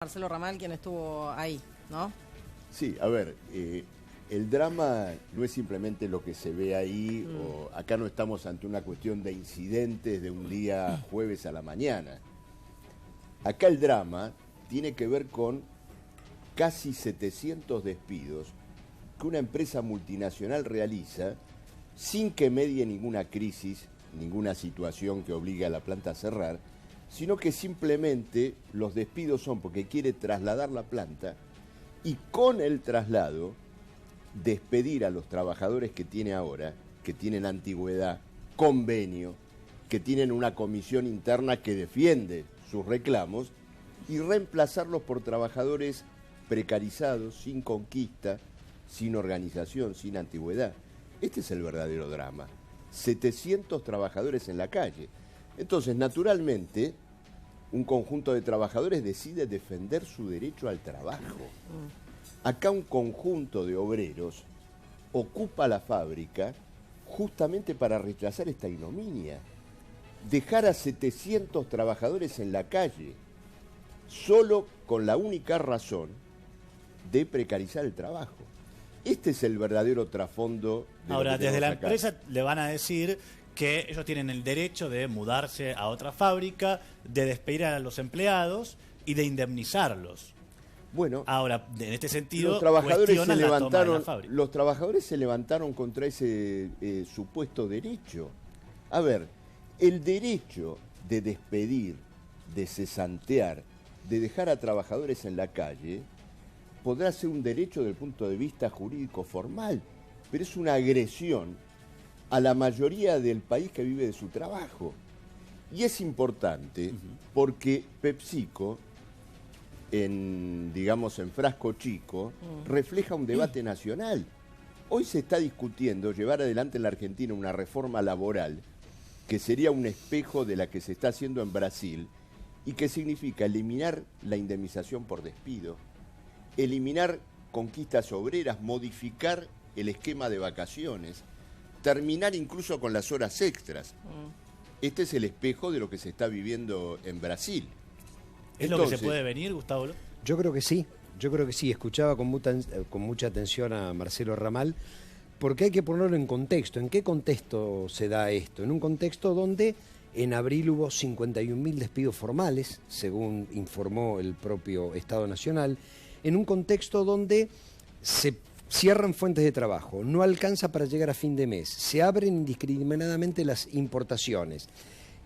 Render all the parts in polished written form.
Marcelo Ramal, quien estuvo ahí, ¿no? Sí, a ver, el drama no es simplemente lo que se ve ahí, o acá no estamos ante una cuestión de incidentes de un día jueves a la mañana. Acá el drama tiene que ver con casi 700 despidos que una empresa multinacional realiza sin que medie ninguna crisis, ninguna situación que obligue a la planta a cerrar, sino que simplemente los despidos son porque quiere trasladar la planta y con el traslado despedir a los trabajadores que tiene ahora, que tienen antigüedad, convenio, que tienen una comisión interna que defiende sus reclamos y reemplazarlos por trabajadores precarizados, sin conquista, sin organización, sin antigüedad. Este es el verdadero drama. 700 trabajadores en la calle. Entonces, naturalmente, un conjunto de trabajadores decide defender su derecho al trabajo. Acá un conjunto de obreros ocupa la fábrica justamente para rechazar esta ignominia. Dejar a 700 trabajadores en la calle, solo con la única razón de precarizar el trabajo. Este es el verdadero trasfondo de Ahora, lo que desde la acá. empresa le van a decir que ellos tienen el derecho de mudarse a otra fábrica, de despedir a los empleados y de indemnizarlos. Bueno, ahora, en este sentido, los trabajadores se levantaron levantaron contra ese supuesto derecho. A ver, el derecho de despedir, de cesantear, de dejar a trabajadores en la calle, podrá ser un derecho desde el punto de vista jurídico formal, pero es una agresión a la mayoría del país que vive de su trabajo. Y es importante porque PepsiCo, en frasco chico, refleja un debate nacional. Hoy se está discutiendo llevar adelante en la Argentina una reforma laboral que sería un espejo de la que se está haciendo en Brasil y que significa eliminar la indemnización por despido, eliminar conquistas obreras, modificar el esquema de vacaciones, terminar incluso con las horas extras. Este es el espejo de lo que se está viviendo en Brasil. ¿Es lo que se puede venir, Gustavo? Yo creo que sí, Escuchaba con mucha atención a Marcelo Ramal, porque hay que ponerlo en contexto. ¿En qué contexto se da esto? En un contexto donde en abril hubo 51.000 despidos formales, según informó el propio Estado Nacional, en un contexto donde se cierran fuentes de trabajo, no alcanza para llegar a fin de mes, se abren indiscriminadamente las importaciones.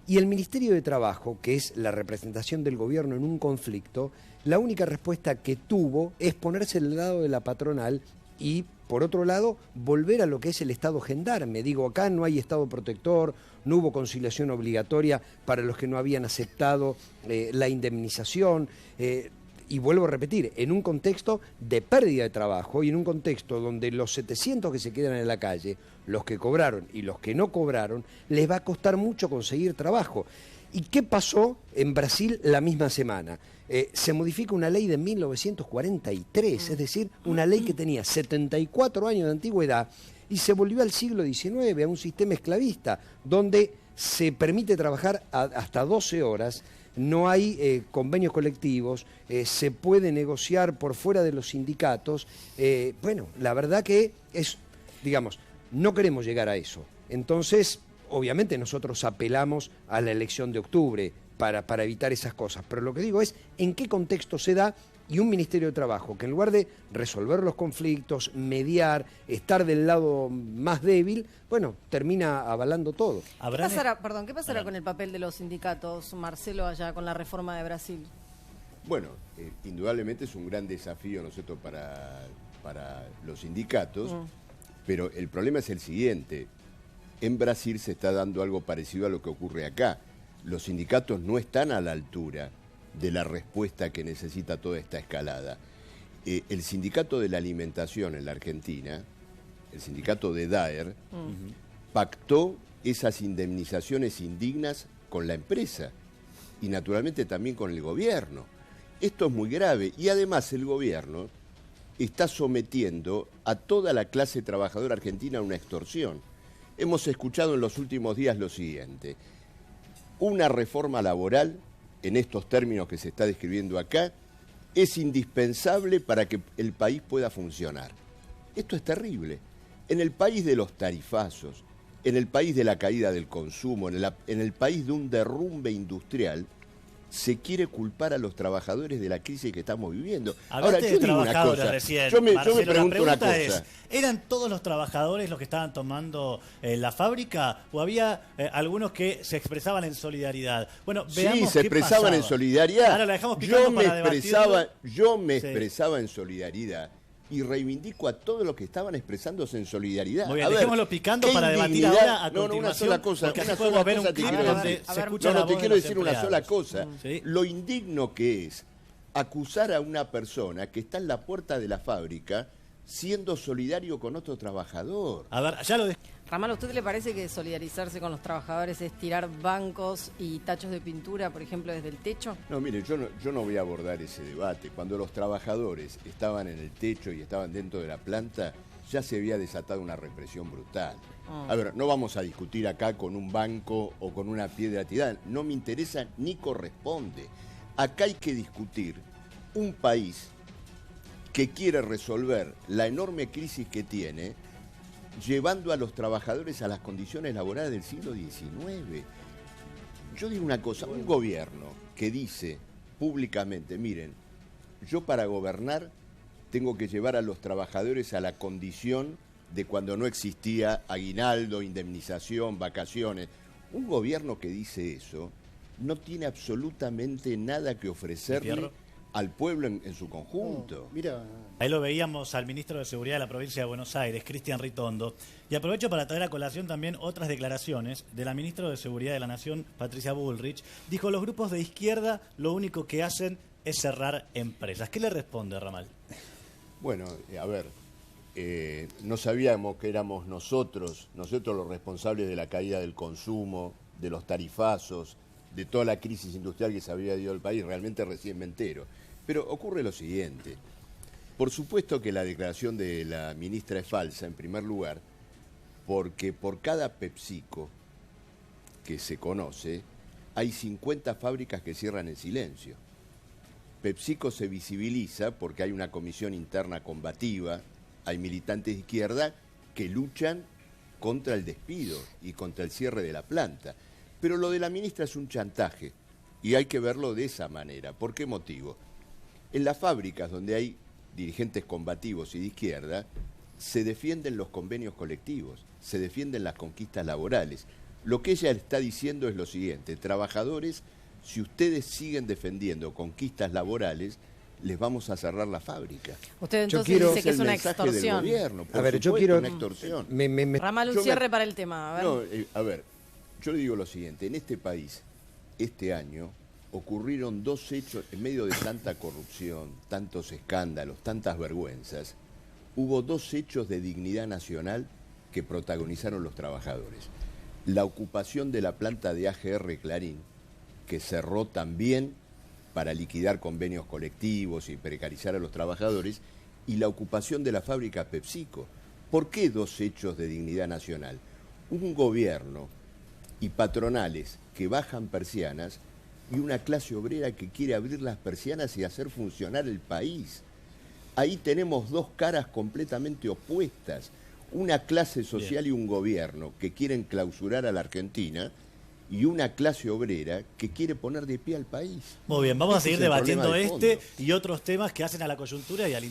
Y el Ministerio de Trabajo, que es la representación del gobierno en un conflicto, la única respuesta que tuvo es ponerse del lado de la patronal y, por otro lado, volver a lo que es el Estado gendarme. Digo, acá no hay Estado protector, no hubo conciliación obligatoria para los que no habían aceptado la indemnización. Y vuelvo a repetir, en un contexto de pérdida de trabajo y en un contexto donde los 700 que se quedan en la calle, los que cobraron y los que no cobraron, les va a costar mucho conseguir trabajo. ¿Y qué pasó en Brasil la misma semana? Se modifica una ley de 1943, es decir, una ley que tenía 74 años de antigüedad y se volvió al siglo XIX, a un sistema esclavista, donde se permite trabajar hasta 12 horas, no hay convenios colectivos, se puede negociar por fuera de los sindicatos. Bueno, la verdad que es, no queremos llegar a eso. Entonces, obviamente nosotros apelamos a la elección de octubre para evitar esas cosas, pero lo que digo es en qué contexto se da y un Ministerio de Trabajo que en lugar de resolver los conflictos, mediar, estar del lado más débil, bueno, termina avalando todo. ¿Qué pasará con el papel de los sindicatos, Marcelo, allá con la reforma de Brasil? Bueno, indudablemente es un gran desafío, ¿no es cierto?, para los sindicatos, pero el problema es el siguiente. En Brasil se está dando algo parecido a lo que ocurre acá. Los sindicatos no están a la altura de la respuesta que necesita toda esta escalada. El sindicato de la alimentación en la Argentina, el sindicato de Daer, pactó esas indemnizaciones indignas con la empresa y naturalmente también con el gobierno. Esto es muy grave y además el gobierno está sometiendo a toda la clase trabajadora argentina a una extorsión. Hemos escuchado en los últimos días lo siguiente: una reforma laboral en estos términos que se está describiendo acá, es indispensable para que el país pueda funcionar. Esto es terrible. En el país de los tarifazos, en el país de la caída del consumo, en el país de un derrumbe industrial, se quiere culpar a los trabajadores de la crisis que estamos viviendo. Hablaste Ahora, de trabajadores recién, Marcelo, yo me pregunto una cosa. Es, ¿eran todos los trabajadores los que estaban tomando la fábrica o había algunos que se expresaban en solidaridad? Bueno, veamos sí, se qué expresaban pasaba. en solidaridad. Ahora la dejamos picando para debatirlo. Yo me Sí. expresaba en solidaridad y reivindico a todos los que estaban expresándose en solidaridad. Muy bien, A ver, dejémoslo picando qué para debatir indignidad. ahora a No, continuación. una sola cosa, porque así una podemos sola ver un cosa te clip quiero donde decir. se escucha No, la no, te voz quiero de los decir una sola empleados. cosa. Sí. Lo indigno que es acusar a una persona que está en la puerta de la fábrica siendo solidario con otro trabajador. A ver, ya lo Ramal, ¿a usted le parece que solidarizarse con los trabajadores es tirar bancos y tachos de pintura, por ejemplo, desde el techo? No, mire, yo no voy a abordar ese debate. Cuando los trabajadores estaban en el techo y estaban dentro de la planta, ya se había desatado una represión brutal. A ver, no vamos a discutir acá con un banco o con una piedra tirada. No me interesa ni corresponde. Acá hay que discutir un país que quiere resolver la enorme crisis que tiene, llevando a los trabajadores a las condiciones laborales del siglo XIX. Yo digo una cosa, un gobierno que dice públicamente, miren, yo para gobernar tengo que llevar a los trabajadores a la condición de cuando no existía aguinaldo, indemnización, vacaciones. Un gobierno que dice eso no tiene absolutamente nada que ofrecerle al pueblo en su conjunto. Mira, Ahí lo veíamos al ministro de Seguridad de la provincia de Buenos Aires, Cristian Ritondo. Y aprovecho para traer a colación también otras declaraciones de la ministra de Seguridad de la Nación, Patricia Bullrich. Dijo, los grupos de izquierda lo único que hacen es cerrar empresas. ¿Qué le responde, Ramal? Bueno, a ver, no sabíamos que éramos nosotros los responsables de la caída del consumo, de los tarifazos, de toda la crisis industrial que se había ido al país. Realmente recién me entero. Pero ocurre lo siguiente. Por supuesto que la declaración de la ministra es falsa, en primer lugar, porque por cada PepsiCo que se conoce, hay 50 fábricas que cierran en silencio. PepsiCo se visibiliza porque hay una comisión interna combativa, hay militantes de izquierda que luchan contra el despido y contra el cierre de la planta. Pero lo de la ministra es un chantaje y hay que verlo de esa manera. ¿Por qué motivo? En las fábricas donde hay dirigentes combativos y de izquierda, se defienden los convenios colectivos, se defienden las conquistas laborales. Lo que ella está diciendo es lo siguiente, trabajadores, si ustedes siguen defendiendo conquistas laborales, les vamos a cerrar la fábrica. Usted entonces quiero- dice que es el una mensaje del extorsión. gobierno, por A ver, yo supuesto, quiero... una extorsión. Ramal, un Yo me- cierre para el tema. A ver. No, a ver, yo le digo lo siguiente, en este país, este año, ocurrieron dos hechos, en medio de tanta corrupción, tantos escándalos, tantas vergüenzas, hubo dos hechos de dignidad nacional que protagonizaron los trabajadores. La ocupación de la planta de AGR Clarín, que cerró también para liquidar convenios colectivos y precarizar a los trabajadores, y la ocupación de la fábrica PepsiCo. ¿Por qué dos hechos de dignidad nacional? Un gobierno y patronales que bajan persianas y una clase obrera que quiere abrir las persianas y hacer funcionar el país. Ahí tenemos dos caras completamente opuestas. Una clase social y un gobierno que quieren clausurar a la Argentina y una clase obrera que quiere poner de pie al país. Muy bien, vamos a Ese seguir es el problema debatiendo de este fondo. y otros temas que hacen a la coyuntura y al